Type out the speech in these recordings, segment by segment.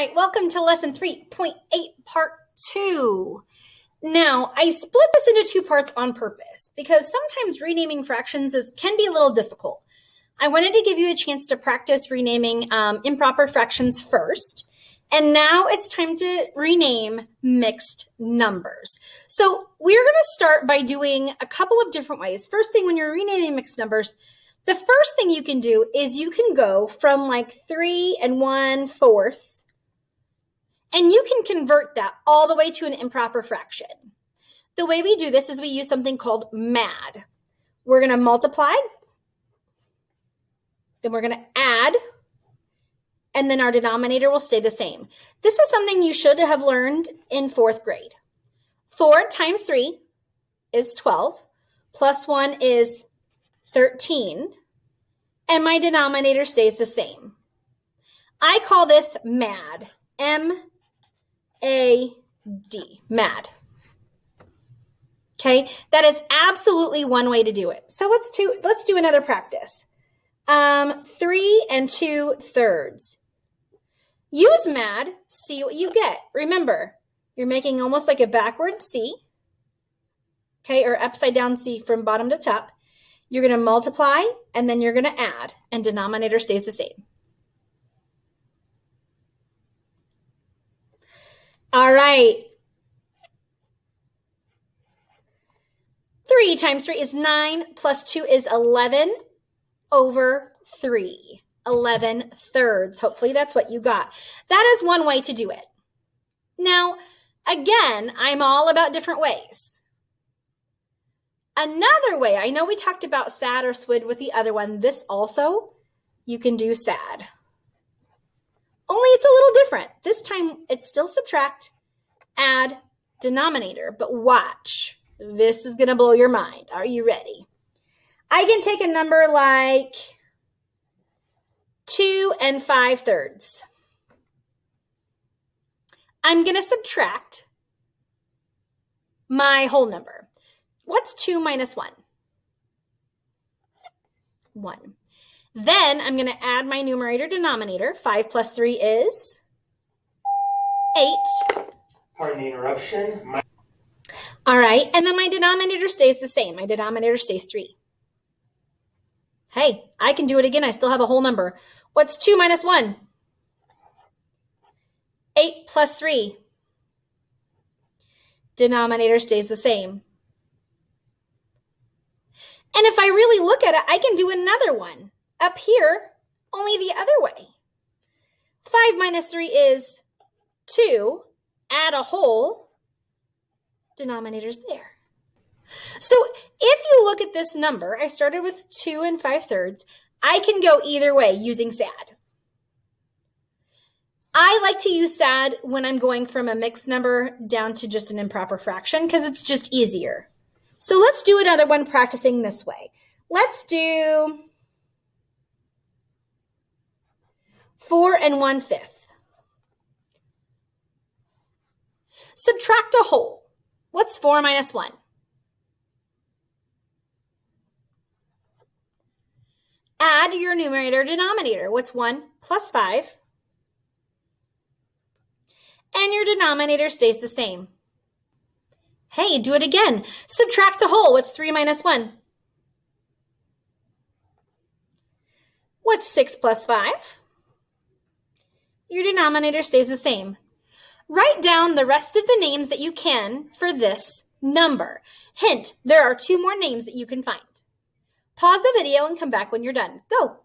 right, welcome to lesson 3.8, part 2. Now, I split this into 2 parts on purpose because sometimes renaming fractions can be a little difficult. I wanted to give you a chance to practice renaming improper fractions first, and now it's time to rename mixed numbers. So we're going to start by doing a couple of different ways. First thing, when you're renaming mixed numbers, the first thing you can do is you can go from like 3 1/4, and you can convert that all the way to an improper fraction. The way we do this is we use something called MAD. We're going to multiply, then we're going to add, and then our denominator will stay the same. This is something you should have learned in 4th grade. 4 times 3 is 12, plus 1 is 13, and my denominator stays the same. I call this MAD, M-A-D, MAD. Okay, that is absolutely one way to do it. So let's do another practice. 3 2/3. Use MAD, see what you get. Remember, you're making almost like a backward C, okay, or upside down C from bottom to top. You're going to multiply, and then you're going to add, and denominator stays the same. All right. 3 times 3 is 9, plus 2 is 11 over 3. 11/3. Hopefully that's what you got. That is one way to do it. Now, again, I'm all about different ways. Another way, I know we talked about SAD or SWID with the other one. This also, you can do SAD. Only it's a little different. This time, it's still subtract, add, denominator. But watch. This is going to blow your mind. Are you ready? I can take a number like 2 5/3. I'm going to subtract my whole number. What's 2 minus 1? 1. Then I'm going to add my numerator denominator. 5 plus 3 is 8. Pardon the interruption. All right, and then my denominator stays the same. My denominator stays 3. Hey, I can do it again. I still have a whole number. What's 2 minus 1? 8 plus 3. Denominator stays the same. And if I really look at it, I can do another one up here, only the other way. 5 minus 3 is 2. Add a whole. Denominator's there. So if you look at this number, I started with 2 5/3. I can go either way using SAD. I like to use SAD when I'm going from a mixed number down to just an improper fraction because it's just easier. So let's do another one practicing this way. Let's do 4 1/5. Subtract a whole. What's 4 minus 1? Add your numerator denominator. What's 1 plus 5? And your denominator stays the same. Hey, do it again. Subtract a whole. What's 3 minus 1? What's 6 plus 5? Your denominator stays the same. Write down the rest of the names that you can for this number. Hint, there are 2 more names that you can find. Pause the video and come back when you're done. Go.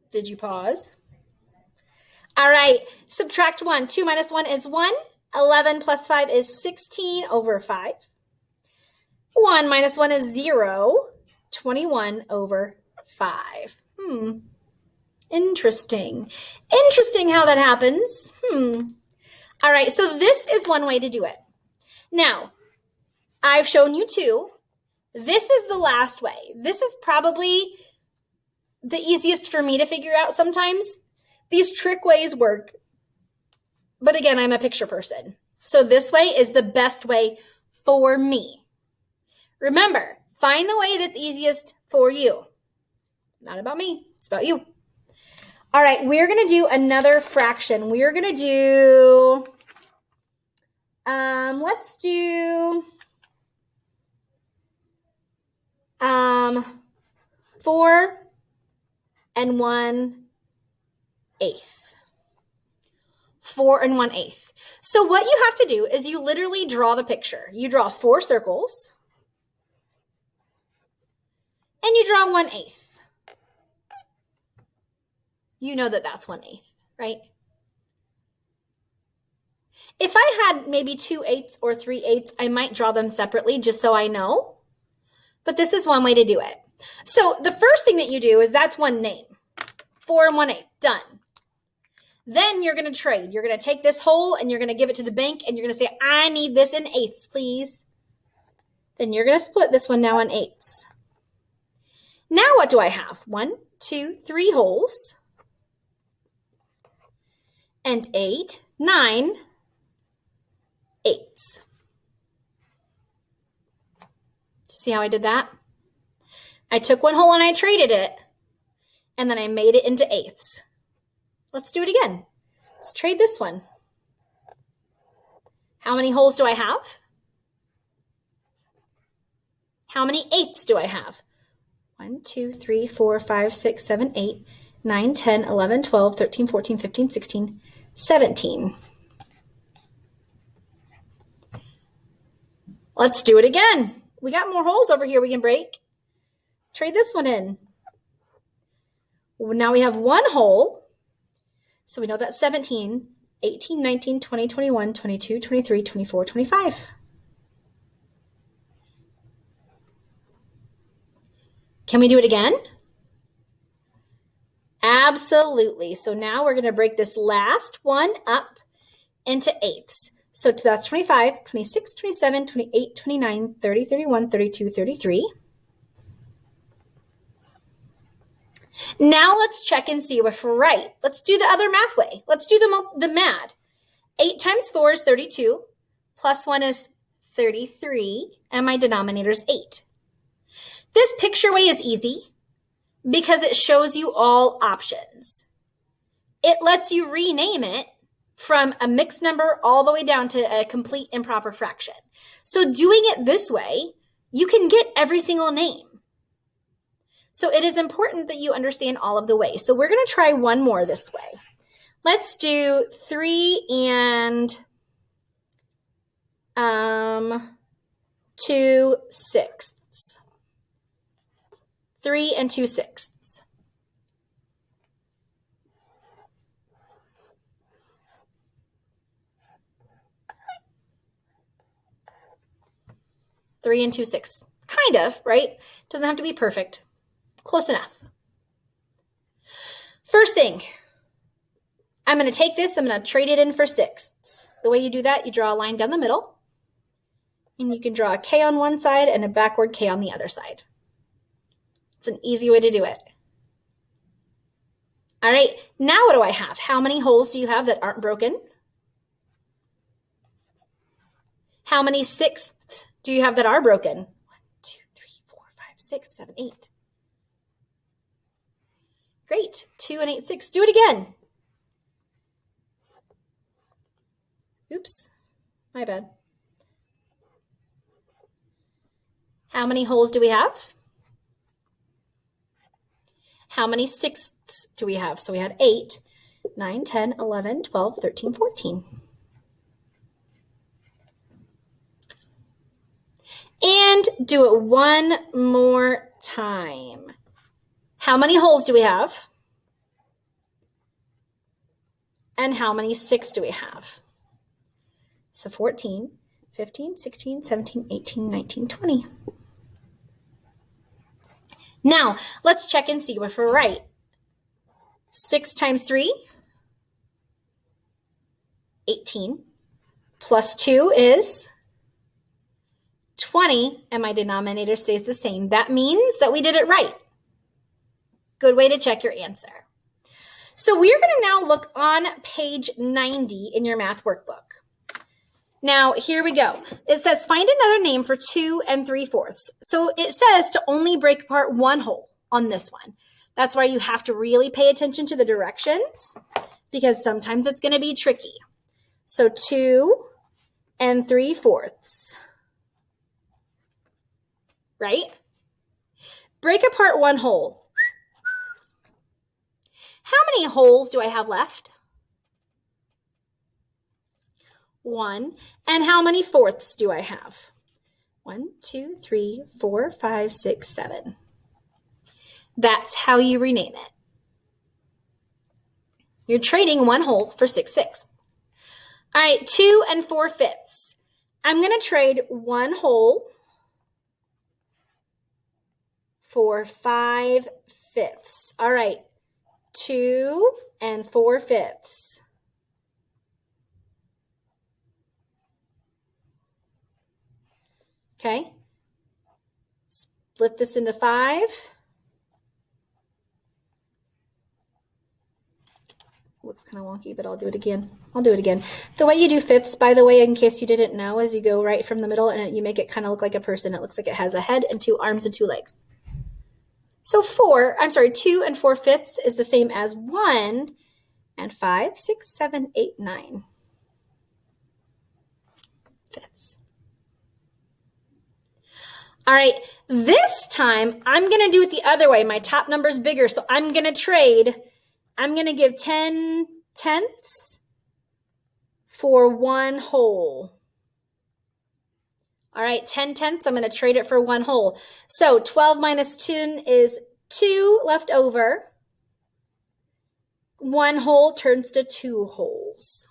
Did you pause? All right, subtract 1. 2 minus 1 is 1. 11 plus 5 is 16 over 5. 1 minus 1 is 0. 21 over 5. Interesting. Interesting how that happens. All right, so this is one way to do it. Now, I've shown you 2. This is the last way. This is probably the easiest for me to figure out sometimes. These trick ways work. But again, I'm a picture person. So this way is the best way for me. Remember, find the way that's easiest for you. Not about me. It's about you. All right, we're going to do another fraction. We're going to do, let's do 4 and 1/8. 4 and 1/8. So what you have to do is you literally draw the picture. You draw 4 circles and you draw 1/8. You know that that's 1/8, right? If I had maybe 2/8 or 3/8, I might draw them separately just so I know. But this is one way to do it. So the first thing that you do is that's one name. 4 and 1/8, done. Then you're going to trade. You're going to take this whole and you're going to give it to the bank and you're going to say, I need this in eighths, please. Then you're going to split this one now in eighths. Now what do I have? 1, 2, 3 wholes. And 8, 9 eighths. See how I did that? I took one whole and I traded it. And then I made it into eighths. Let's do it again. Let's trade this one. How many holes do I have? How many eighths do I have? 1, 2, 3, 4, 5, 6, 7, 8, 9, 10, 11, 12, 13, 14, 15, 16, 17. Let's do it again. We got more holes over here we can break. Trade this one in. Now we have one hole. So we know that's 17, 18, 19, 20, 21, 22, 23, 24, 25. Can we do it again? Absolutely. So now we're going to break this last one up into eighths. So that's 25, 26, 27, 28, 29, 30, 31, 32, 33. Now let's check and see if we're right. Let's do the other math way. Let's do the MAD. 8 times 4 is 32, plus 1 is 33, and my denominator is 8. This picture way is easy because it shows you all options. It lets you rename it from a mixed number all the way down to a complete improper fraction. So doing it this way, you can get every single name. So it is important that you understand all of the ways. So we're going to try one more this way. Let's do 3 and 2/6. 3 and 2/6. 3 and 2/6. Kind of, right? Doesn't have to be perfect. Close enough. First thing, I'm going to take this, I'm going to trade it in for sixths. The way you do that, you draw a line down the middle, and you can draw a K on one side and a backward K on the other side. It's an easy way to do it. All right, now what do I have? How many holes do you have that aren't broken? How many sixths do you have that are broken? 1, 2, 3, 4, 5, 6, 7, 8. Great, 2 and 8/6. Do it again. Oops, my bad. How many holes do we have? How many sixths do we have? So we had 8, 9, 10, 11, 12, 13, 14. And do it one more time. How many holes do we have? And how many 6 do we have? So 14, 15, 16, 17, 18, 19, 20. Now, let's check and see if we're right. 6 times 3, 18, plus 2 is 20, and my denominator stays the same. That means that we did it right. Good way to check your answer. So we're going to now look on page 90 in your math workbook. Now, here we go. It says find another name for 2 3/4. So it says to only break apart one whole on this one. That's why you have to really pay attention to the directions because sometimes it's going to be tricky. So 2 3/4, right? Break apart one whole. How many holes do I have left? 1. And how many fourths do I have? 1, 2, 3, 4, 5, 6, 7. That's how you rename it. You're trading one whole for 6/6. All right, 2 4/5. I'm going to trade one whole for 5/5. All right, 2 4/5. Okay, split this into 5. Looks kind of wonky, but I'll do it again. The way you do fifths, by the way, in case you didn't know, is you go right from the middle and you make it kind of look like a person. It looks like it has a head and 2 arms and 2 legs. So 2 4/5 is the same as 1 5, 6, 7, 8, 9 fifths. All right, this time I'm going to do it the other way. My top number is bigger, so I'm going to give 10 tenths for one whole. All right, 10 tenths, I'm going to trade it for one whole. So 12 minus 10 is 2 left over. One whole turns to 2 wholes.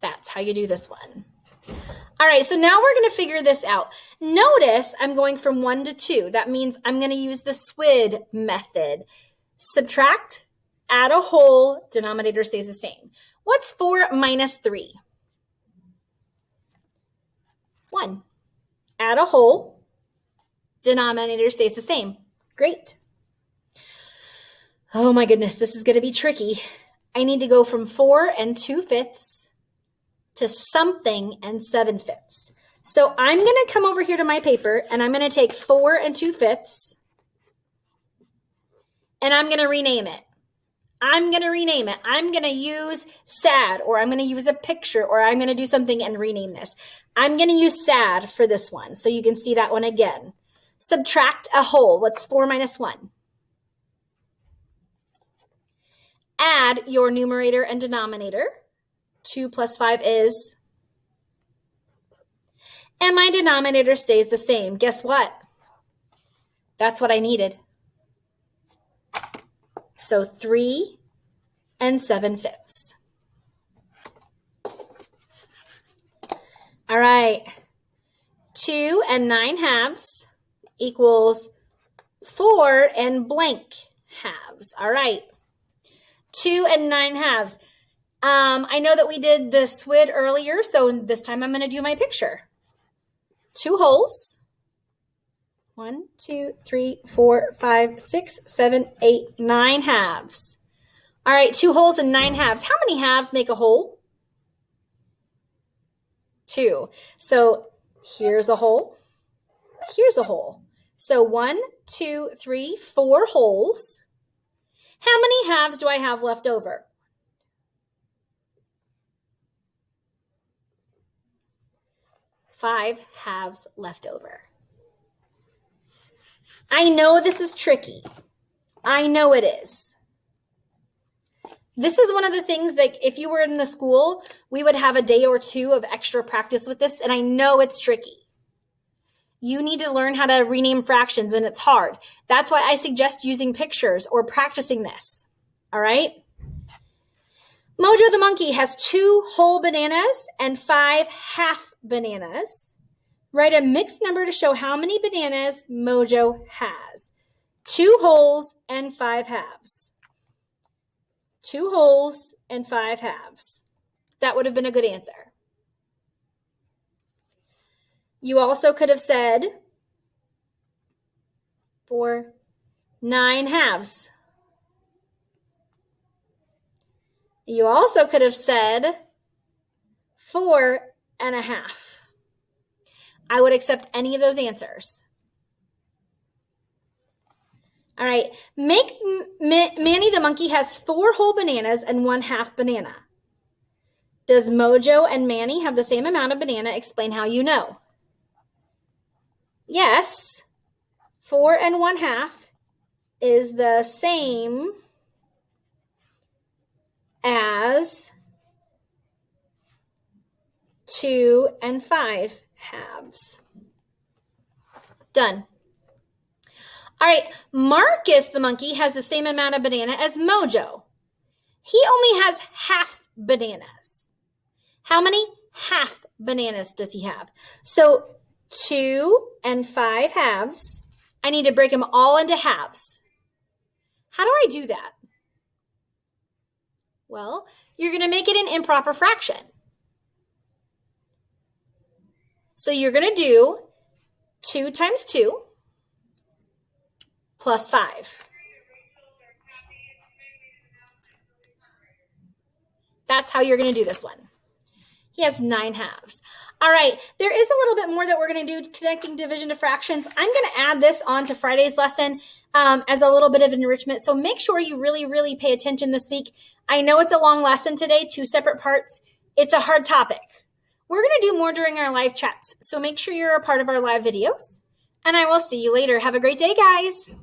That's how you do this one. All right, so now we're going to figure this out. Notice I'm going from 1 to 2. That means I'm going to use the SWID method. Subtract, add a whole, denominator stays the same. What's 4 minus 3? 1. Add a whole, denominator stays the same. Great. Oh my goodness, this is going to be tricky. I need to go from 4 2/5 to something and 7/5. So I'm going to come over here to my paper and I'm going to take 4 2/5 and I'm going to rename it. I'm going to use sad, or I'm going to use a picture, or I'm going to do something and rename this. I'm going to use sad for this one, so you can see that one again. Subtract a whole. What's 4 minus 1? Add your numerator and denominator. 2 plus 5 is, and my denominator stays the same. Guess what? That's what I needed. So 3 7/5. All right. 2 9/2 equals 4 blank halves. All right. 2 9/2. I know that we did the SWID earlier, so this time I'm going to do my picture. 2 holes. 1, 2, 3, 4, 5, 6, 7, 8, 9 halves. All right, 2 holes and 9 halves. How many halves make a hole? 2. So here's a hole. Here's a hole. So 1, 2, 3, 4 holes. How many halves do I have left over? 5 halves left over. I know this is tricky. I know it is. This is one of the things that if you were in the school, we would have a day or 2 of extra practice with this, and I know it's tricky. You need to learn how to rename fractions, and it's hard. That's why I suggest using pictures or practicing this. All right? Mojo the monkey has 2 whole bananas and 5 half bananas. Write a mixed number to show how many bananas Mojo has. 2 wholes and 5 halves. 2 wholes and 5 halves. That would have been a good answer. You also could have said 4 9 halves. You also could have said 4 1/2. I would accept any of those answers. All right. Manny the monkey has 4 whole bananas and 1 half banana. Does Mojo and Manny have the same amount of banana? Explain how you know. Yes. 4 and 1 half is the same as 2 and 5 halves. Done. All right, Marcus the monkey has the same amount of banana as Mojo. He only has half bananas. How many half bananas does he have? So 2 and 5 halves. I need to break them all into halves. How do I do that? Well, you're going to make it an improper fraction. So you're going to do 2 times 2 plus 5. That's how you're going to do this one. He has 9 halves. All right, there is a little bit more that we're going to do connecting division to fractions. I'm going to add this on to Friday's lesson as a little bit of enrichment. So make sure you really, really pay attention this week. I know it's a long lesson today, 2 separate parts. It's a hard topic. We're going to do more during our live chats. So make sure you're a part of our live videos. And I will see you later. Have a great day, guys.